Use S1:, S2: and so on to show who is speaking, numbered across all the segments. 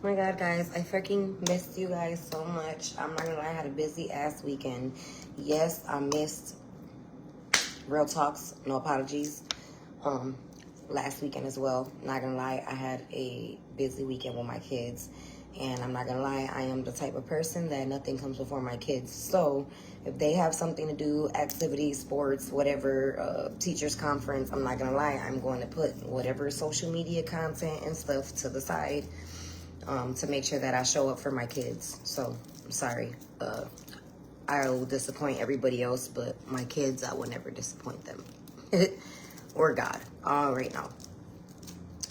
S1: Oh my god, guys, I freaking missed you guys so much. I'm not gonna lie, I had a busy ass weekend. Yes, I missed Real Talks, no apologies. Last weekend as well. Not gonna lie, I had a busy weekend with my kids. And I'm not gonna lie, I am the type of person that nothing comes before my kids. So if they have something to do, activities, sports, whatever, teachers conference, I'm not gonna lie, I'm going to put whatever social media content and stuff to the side to make sure that I show up for my kids. So I'm sorry. I will disappoint everybody else, but my kids, I will never disappoint them. Or God. All right now.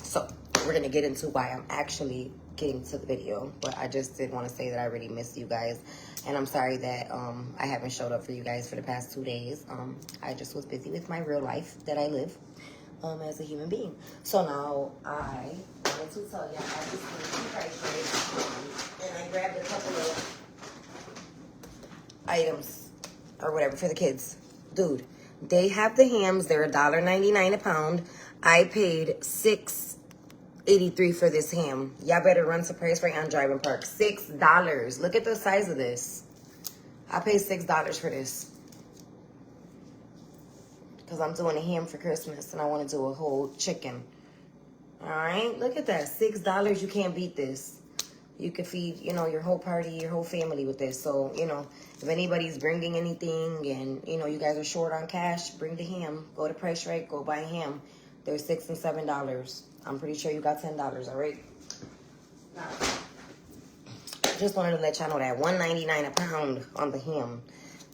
S1: So we're gonna get into why I'm actually getting to the video, but I just did want to say that I really missed you guys, and I'm sorry that I haven't showed up for you guys for the past 2 days. I just was busy with my real life that I live as a human being. So now I wanted to tell you I just went to Price Break, and I grabbed a couple of items or whatever for the kids. Dude, they have the hams. They're $1.99 a pound. I paid $6.83 for this ham. Y'all better run to Price Right on Driving Park. $6. Look at the size of this. I paid $6 for this because I'm doing a ham for Christmas and I want to do a whole chicken. All right, look at that. $6. You can't beat this. You can feed, your whole party, your whole family with this. So, if anybody's bringing anything and, you guys are short on cash, bring the ham. Go to Price Right, go buy ham. They're $6 and $7. I'm pretty sure you got $10, all right? Now, just wanted to let y'all know that $1.99 a pound on the ham.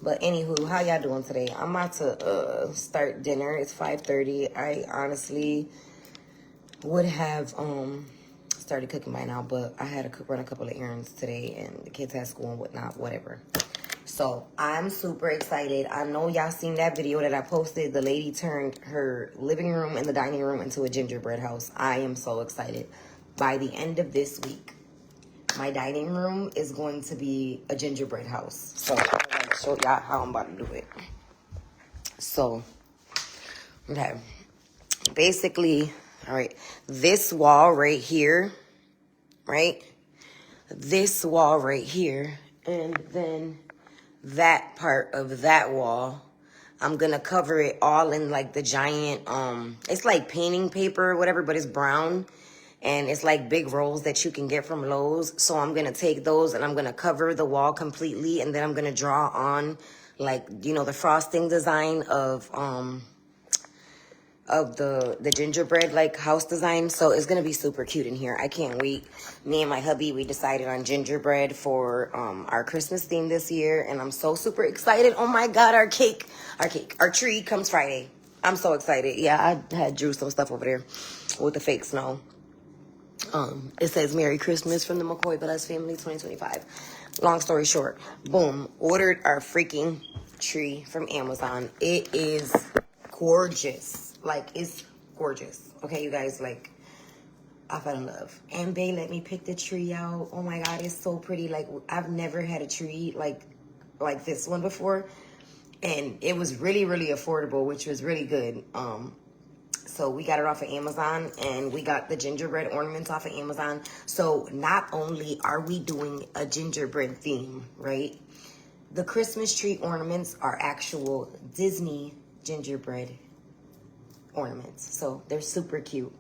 S1: But anywho, how y'all doing today? I'm about to start dinner. It's 5:30. I honestly would have started cooking by now, but I had to run a couple of errands today, and the kids had school and whatnot, whatever. So I'm super excited. I know y'all seen that video that I posted. The lady turned her living room and the dining room into a gingerbread house. I am so excited. By the end of this week, my dining room is going to be a gingerbread house. So I'm going to show y'all how I'm about to do it. So, okay. Basically, all right, this wall right here, right? This wall right here, and then that part of that wall, I'm gonna cover it all in like the giant, it's like painting paper or whatever, but it's brown, and it's like big rolls that you can get from Lowe's. So I'm gonna take those and I'm gonna cover the wall completely, and then I'm gonna draw on like, the frosting design of the gingerbread like house design. So it's gonna be super cute in here. I can't wait. Me and my hubby, we decided on gingerbread for our Christmas theme this year, and I'm so super excited. Oh my god, our tree comes Friday. I'm so excited. Yeah, I had drew some stuff over there with the fake snow. It says Merry Christmas from the McCoy Velez family 2025. Long story short, boom, ordered our freaking tree from Amazon. It is gorgeous. Like, it's gorgeous. Okay, you guys, like, I fell in love. And they let me pick the tree out. Oh my god, it's so pretty. Like, I've never had a tree like this one before. And it was really, really affordable, which was really good. So we got it off of Amazon, and we got the gingerbread ornaments off of Amazon. So not only are we doing a gingerbread theme, right? The Christmas tree ornaments are actual Disney gingerbread ornaments. So they're super cute.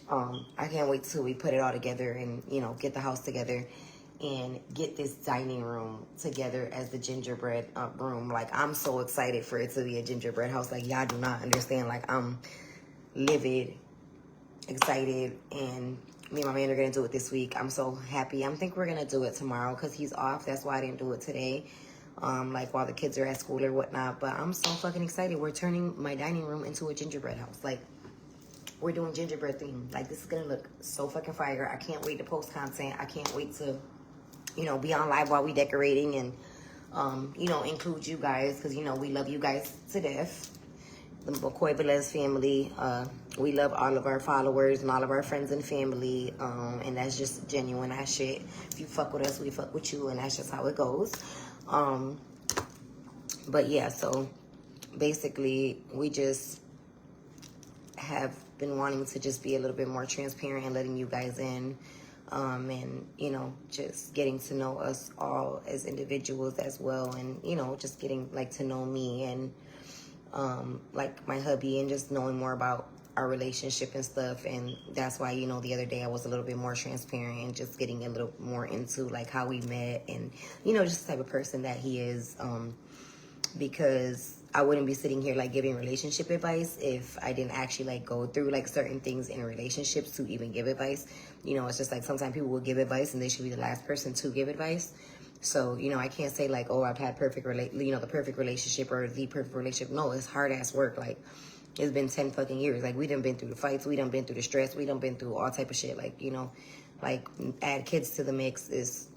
S1: I can't wait till we put it all together and, get the house together and get this dining room together as the gingerbread room. Like, I'm so excited for it to be a gingerbread house. Like, y'all do not understand. Like, I'm livid, excited, and me and my man are gonna do it this week. I'm so happy. I think we're gonna do it tomorrow because he's off. That's why I didn't do it today. Like while the kids are at school or whatnot. But I'm so fucking excited. We're turning my dining room into a gingerbread house. Like, we're doing gingerbread theme. Like, this is gonna look so fucking fire. I can't wait to post content. I can't wait to, be on live while we decorating and, include you guys because, we love you guys to death. The McCoy Velez family. We love all of our followers and all of our friends and family. And that's just genuine ass shit. If you fuck with us, we fuck with you, and that's just how it goes. But yeah, so basically we just have been wanting to just be a little bit more transparent and letting you guys in And, you know, just getting to know us all as individuals as well. And, you know, just getting, like, to know me and, like, my hubby, and just knowing more about our relationship and stuff. And that's why, you know, the other day I was a little bit more transparent and just getting a little more into, like, how we met and, you know, just the type of person that he is, because I wouldn't be sitting here, like, giving relationship advice if I didn't actually, like, go through, like, certain things in relationships to even give advice. You know, it's just, like, sometimes people will give advice and they should be the last person to give advice. So, you know, I can't say, like, oh, I've had the perfect relationship or the perfect relationship. No, it's hard-ass work. Like, it's been 10 fucking years. Like, we done been through the fights. We done been through the stress. We done been through all type of shit. Like, you know, like, add kids to the mix is,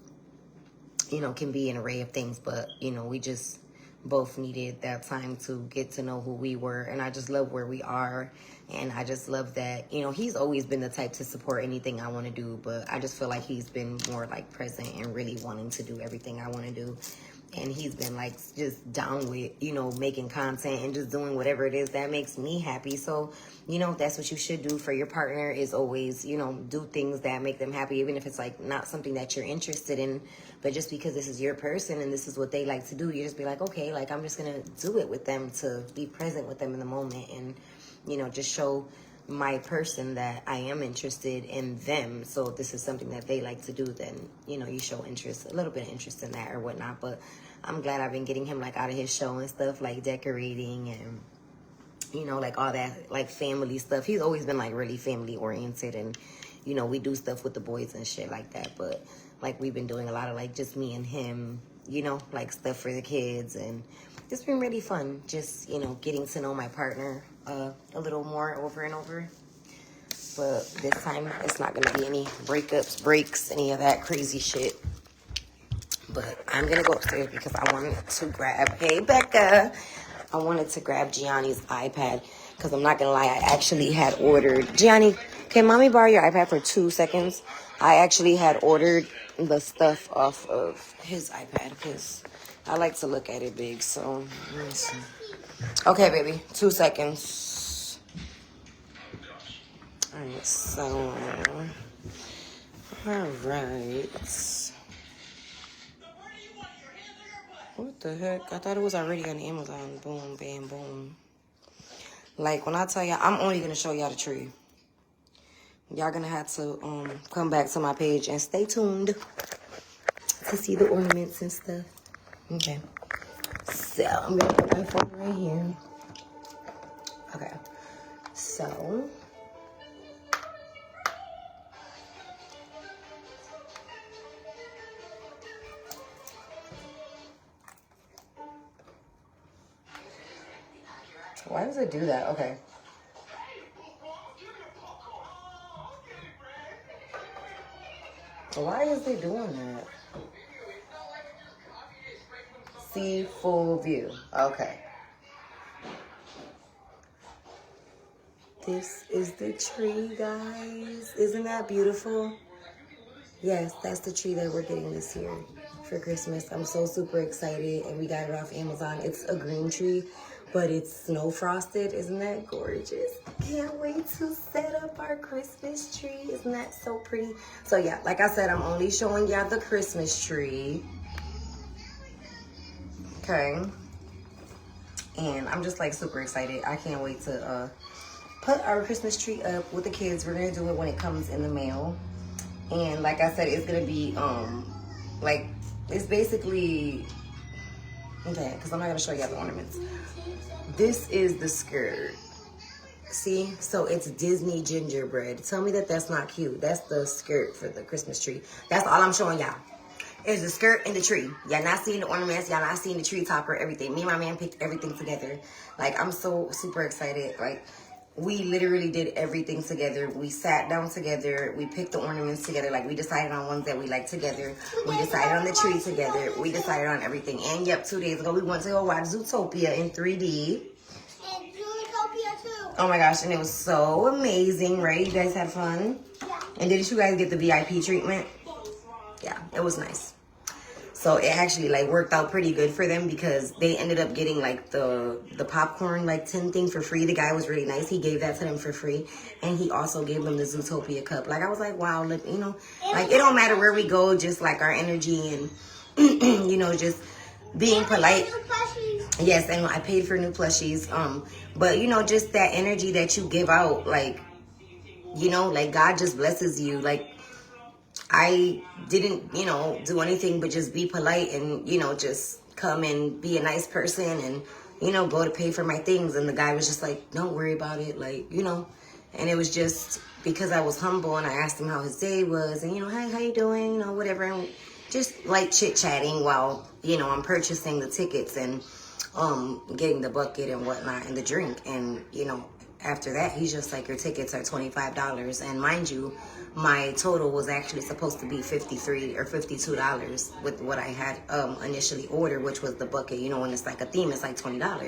S1: you know, can be an array of things. But, you know, we just both needed that time to get to know who we were. And I just love where we are. And I just love that, you know, he's always been the type to support anything I want to do. But I just feel like he's been more, like, present and really wanting to do everything I want to do. And he's been, like, just down with, you know, making content and just doing whatever it is that makes me happy. So, you know, that's what you should do for your partner, is always, you know, do things that make them happy, even if it's, like, not something that you're interested in. But just because this is your person and this is what they like to do, you just be like, okay, like, I'm just going to do it with them, to be present with them in the moment and, you know, just show my person that I am interested in them. So if this is something that they like to do, then, you know, you show interest, a little bit of interest in that or whatnot. But I'm glad I've been getting him, like, out of his show and stuff, like decorating and, you know, like all that, like, family stuff. He's always been, like, really family oriented, and, you know, we do stuff with the boys and shit like that. But, like, we've been doing a lot of, like, just me and him, you know, like, stuff for the kids. And it's been really fun, just, you know, getting to know my partner a little more over and over. But this time it's not gonna be any breakups, breaks, any of that crazy shit. But I'm gonna go upstairs because I wanted to grab, hey Becca, I wanted to grab Gianni's iPad, because I'm not gonna lie, I actually had ordered, Gianni, can mommy borrow your iPad for 2 seconds? I actually had ordered the stuff off of his iPad because I like to look at it big. So let me see. Okay, baby, 2 seconds. All right, so, all right. What the heck? I thought it was already on Amazon. Boom, bam, boom. Like, when I tell y'all, I'm only going to show y'all the tree. Y'all going to have to come back to my page and stay tuned to see the ornaments and stuff. Okay. So, I'm going to put my phone right here. Okay. So, why does it do that? Okay. Why is it doing that? See full view. Okay. This is the tree, guys. Isn't that beautiful? Yes, that's the tree that we're getting this year for Christmas. I'm so super excited, and we got it off Amazon. It's a green tree, but it's snow frosted. Isn't that gorgeous? Can't wait to set up our Christmas tree. Isn't that so pretty? So yeah, like I said, I'm only showing y'all the Christmas tree. Okay. And I'm just, like, super excited. I can't wait to put our Christmas tree up with the kids. We're gonna do it when it comes in the mail. And like I said, it's gonna be like, it's basically, okay, because I'm not gonna show y'all the ornaments. This is the skirt. See, so it's Disney gingerbread. Tell me that that's not cute. That's the skirt for the Christmas tree. That's all I'm showing y'all. It's the skirt and the tree. Y'all not seeing the ornaments. Y'all not seeing the tree topper, everything. Me and my man picked everything together. Like, I'm so super excited. Like, we literally did everything together. We sat down together. We picked the ornaments together. Like, we decided on ones that we like together. We decided on the tree together. We decided on everything. And, yep, 2 days ago, we went to go watch Zootopia in 3D.
S2: And Zootopia too.
S1: Oh, my gosh. And it was so amazing, right? You guys had fun?
S2: Yeah.
S1: And did you guys get the VIP treatment? Yeah, it was nice. So it actually like worked out pretty good for them because they ended up getting like the popcorn like tin thing for free. The guy was really nice. He gave that to them for free, and he also gave them the Zootopia cup. Like I was like, wow, look, you know, like it don't matter where we go, just like our energy and you know, just being polite. Yes, and I paid for new plushies. But you know, just that energy that you give out, like, you know, like God just blesses you. Like I didn't, you know, do anything but just be polite and, you know, just come and be a nice person and, you know, go to pay for my things. And the guy was just like, don't worry about it. Like, you know, and it was just because I was humble and I asked him how his day was and, you know, hey, how you doing? You know, whatever. And just like chit chatting while, you know, I'm purchasing the tickets and getting the bucket and whatnot and the drink. And, you know, after that, he's just like, your tickets are $25. And mind you, my total was actually supposed to be $53 or $52 with what I had initially ordered, which was the bucket. You know, when it's like a theme, it's like $20.
S2: Mommy,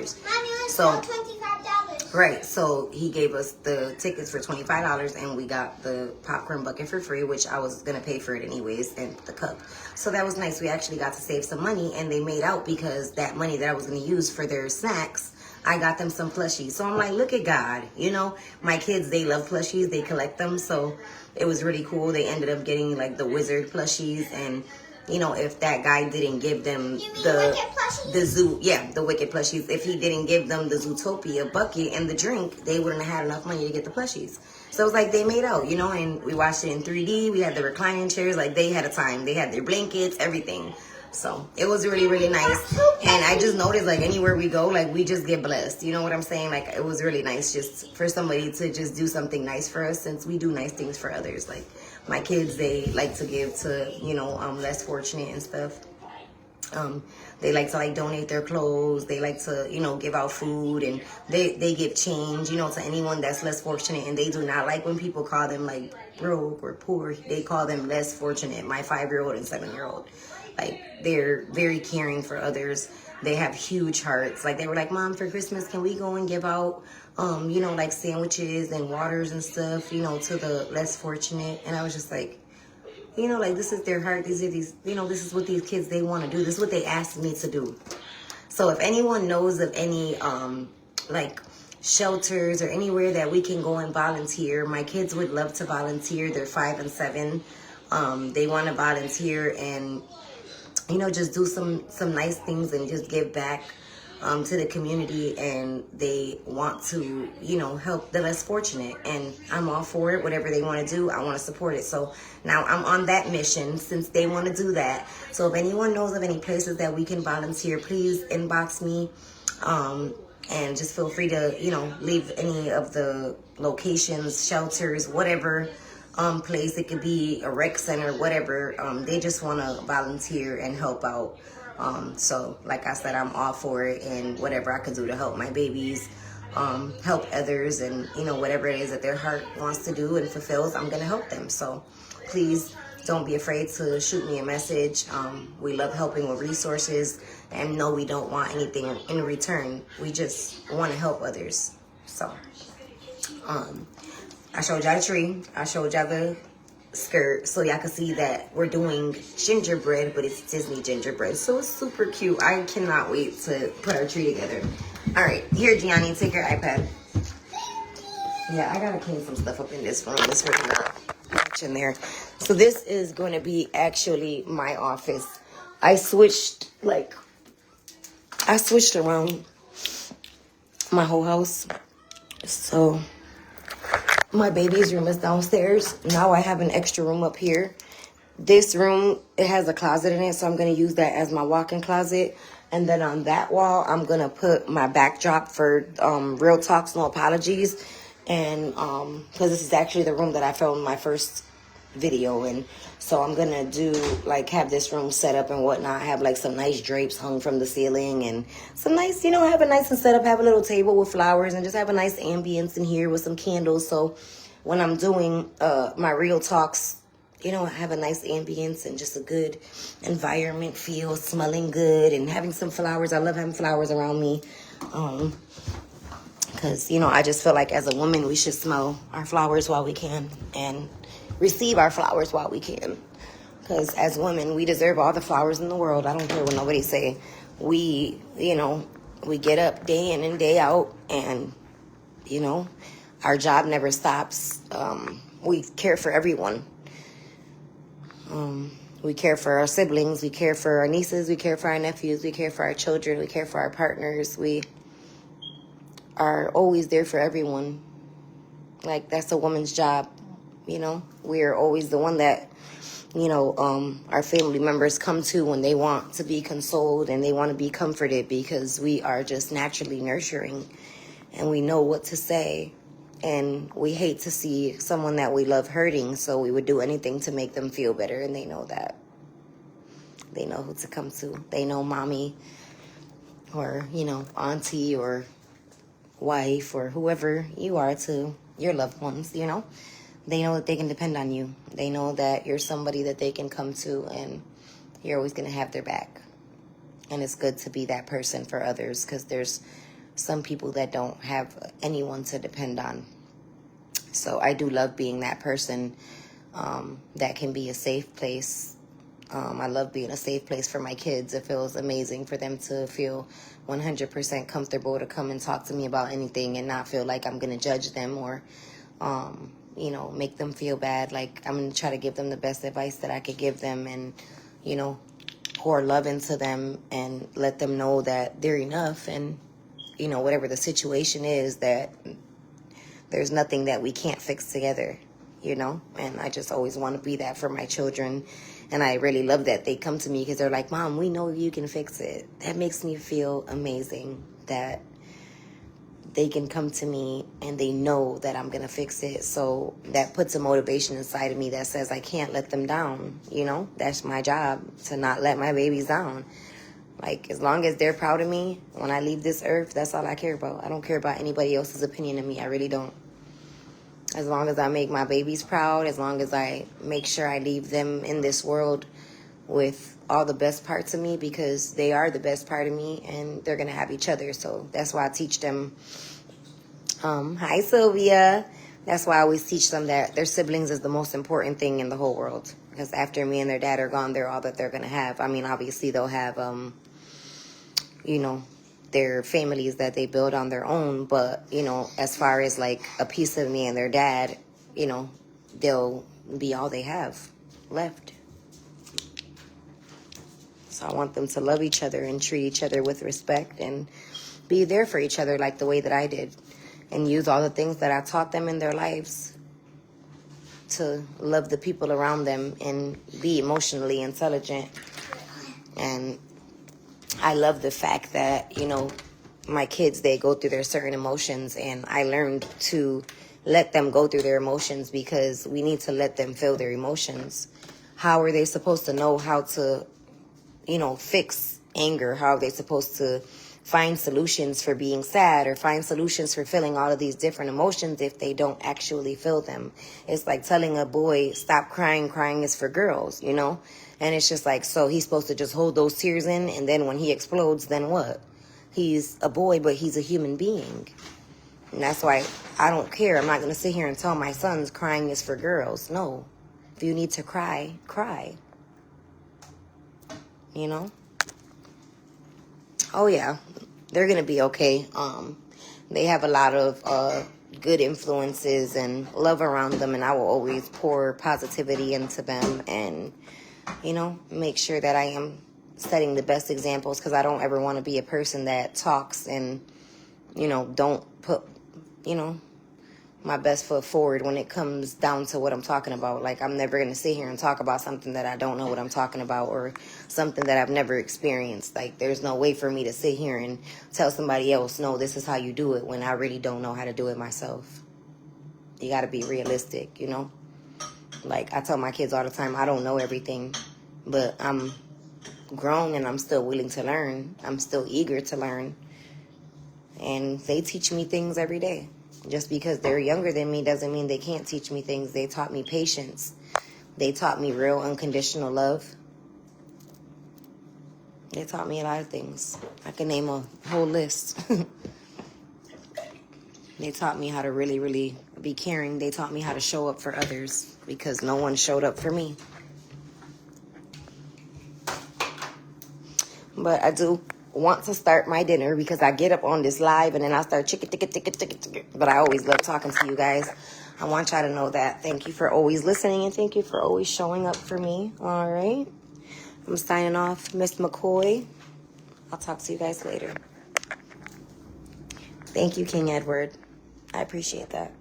S1: So
S2: $25.
S1: right, so he gave us the tickets for $25 and we got the popcorn bucket for free, which I was gonna pay for it anyways, and the cup. So that was nice. We actually got to save some money, and they made out because that money that I was gonna use for their snacks, I got them some plushies. So I'm like, look at God, you know, my kids, they love plushies, they collect them. So it was really cool. They ended up getting like the wizard plushies, and you know, if that guy didn't give them the zoo, yeah, the wicked plushies, if he didn't give them the Zootopia bucket and the drink, they wouldn't have had enough money to get the plushies. So it was like they made out, you know, and we watched it in 3D. We had the reclining chairs, like they had a time. They had their blankets, everything. So it was really, really nice. And I just noticed, like, anywhere we go, like, we just get blessed. You know what I'm saying? Like, it was really nice just for somebody to just do something nice for us, since we do nice things for others. Like, my kids, they like to give to, you know, less fortunate and stuff. They like to like donate their clothes. They like to, you know, give out food, and they give change, you know, to anyone that's less fortunate. And they do not like when people call them like broke or poor. They call them less fortunate. My 5-year-old and 7-year-old, like, they're very caring for others. They have huge hearts. Like, they were like, Mom, for Christmas, can we go and give out, you know, like sandwiches and waters and stuff, you know, to the less fortunate? And I was just like, you know, like, this is their heart. These are these, you know, this is what these kids, they want to do. This is what they asked me to do. So if anyone knows of any, like, shelters or anywhere that we can go and volunteer, my kids would love to volunteer. They're 5 and 7. They want to volunteer and, you know, just do some nice things and just give back to the community, and they want to, you know, help the less fortunate, and I'm all for it. Whatever they want to do, I want to support it. So now I'm on that mission since they want to do that. So if anyone knows of any places that we can volunteer, please inbox me, and just feel free to, you know, leave any of the locations, shelters, whatever place. It could be a rec center, whatever. They just want to volunteer and help out. So like I said, I'm all for it, and whatever I could do to help my babies, help others, and, you know, whatever it is that their heart wants to do and fulfills, I'm going to help them. So please don't be afraid to shoot me a message. We love helping with resources, and no, we don't want anything in return. We just want to help others. So, I showed y'all the tree. I showed y'all the skirt, so y'all can see that we're doing gingerbread, but it's Disney gingerbread, so it's super cute. I cannot wait to put our tree together. All right, here, Gianni, take your iPad. Yeah, I gotta clean some stuff up in this room. This really not much in there. So this is going to be actually my office. I switched around my whole house. So my baby's room is downstairs. Now I have an extra room up here. This room, it has a closet in it, so I'm going to use that as my walk-in closet. And then on that wall, I'm going to put my backdrop for Real Talks, No Apologies. And because this is actually the room that I filmed my first video in. So I'm going to do, like, have this room set up and whatnot. Have, like, some nice drapes hung from the ceiling and some nice, you know, have a nice and set up. Have a little table with flowers and just have a nice ambience in here with some candles. So when I'm doing my Real Talks, you know, have a nice ambience and just a good environment feel, smelling good and having some flowers. I love having flowers around me. Because, you know, I just feel like as a woman, we should smell our flowers while we can and receive our flowers while we can. Because as women, we deserve all the flowers in the world. I don't care what nobody say. We, we get up day in and day out, and, our job never stops. We care for everyone. We care for our siblings. We care for our nieces. We care for our nephews. We care for our children. We care for our partners. We are always there for everyone. Like, that's a woman's job, We are always the one that, our family members come to when they want to be consoled and they want to be comforted, because we are just naturally nurturing and we know what to say. And we hate to see someone that we love hurting, so we would do anything to make them feel better, and they know that. They know who to come to. They know mommy or, auntie or wife or whoever you are to your loved ones, They know that they can depend on you. They know that you're somebody that they can come to, and you're always going to have their back. And it's good to be that person for others, because there's some people that don't have anyone to depend on. So I do love being that person that can be a safe place. I love being a safe place for my kids. It feels amazing for them to feel 100% comfortable to come and talk to me about anything and not feel like I'm going to judge them or, make them feel bad. Like, I'm going to try to give them the best advice that I could give them, and, pour love into them and let them know that they're enough, and, whatever the situation is, that there's nothing that we can't fix together, and I just always want to be that for my children. And I really love that they come to me because they're like, Mom, we know you can fix it. That makes me feel amazing that they can come to me and they know that I'm going to fix it. So that puts a motivation inside of me that says I can't let them down. That's my job, to not let my babies down. Like, as long as they're proud of me when I leave this earth, that's all I care about. I don't care about anybody else's opinion of me. I really don't. As long as I make my babies proud, as long as I make sure I leave them in this world with all the best parts of me, because they are the best part of me, and they're going to have each other. So that's why I teach them, hi, Sylvia. That's why I always teach them that their siblings is the most important thing in the whole world. Because after me and their dad are gone, they're all that they're going to have. I mean, obviously they'll have, their families that they build on their own. But, as far as like a piece of me and their dad, they'll be all they have left. So I want them to love each other and treat each other with respect and be there for each other like the way that I did, and use all the things that I taught them in their lives to love the people around them and be emotionally intelligent. And I love the fact that, my kids, they go through their certain emotions, and I learned to let them go through their emotions, because we need to let them feel their emotions. How are they supposed to know how to, fix anger? How are they supposed to find solutions for being sad, or find solutions for feeling all of these different emotions if they don't actually feel them? It's like telling a boy, stop crying, crying is for girls, And it's just like, so he's supposed to just hold those tears in, and then when he explodes, then what? He's a boy, but he's a human being. And that's why I don't care. I'm not going to sit here and tell my sons crying is for girls. No. If you need to cry, cry. Oh, yeah. They're going to be okay. They have a lot of good influences and love around them, and I will always pour positivity into them and, make sure that I am setting the best examples, because I don't ever want to be a person that talks and, don't put, my best foot forward when it comes down to what I'm talking about. Like, I'm never going to sit here and talk about something that I don't know what I'm talking about, or something that I've never experienced. Like, there's no way for me to sit here and tell somebody else, no, this is how you do it, when I really don't know how to do it myself. You got to be realistic, Like, I tell my kids all the time, I don't know everything, but I'm grown and I'm still willing to learn. I'm still eager to learn. And they teach me things every day. Just because they're younger than me doesn't mean they can't teach me things. They taught me patience. They taught me real unconditional love. They taught me a lot of things. I can name a whole list. They taught me how to really, really be caring. They taught me how to show up for others, because no one showed up for me. but I do want to start my dinner because I get up on this live and then I start chicken. But I always love talking to you guys. I want y'all to know that. Thank you for always listening and thank you for always showing up for me. All right. I'm signing off, Miss McCoy. I'll talk to you guys later. Thank you, King Edward. I appreciate that.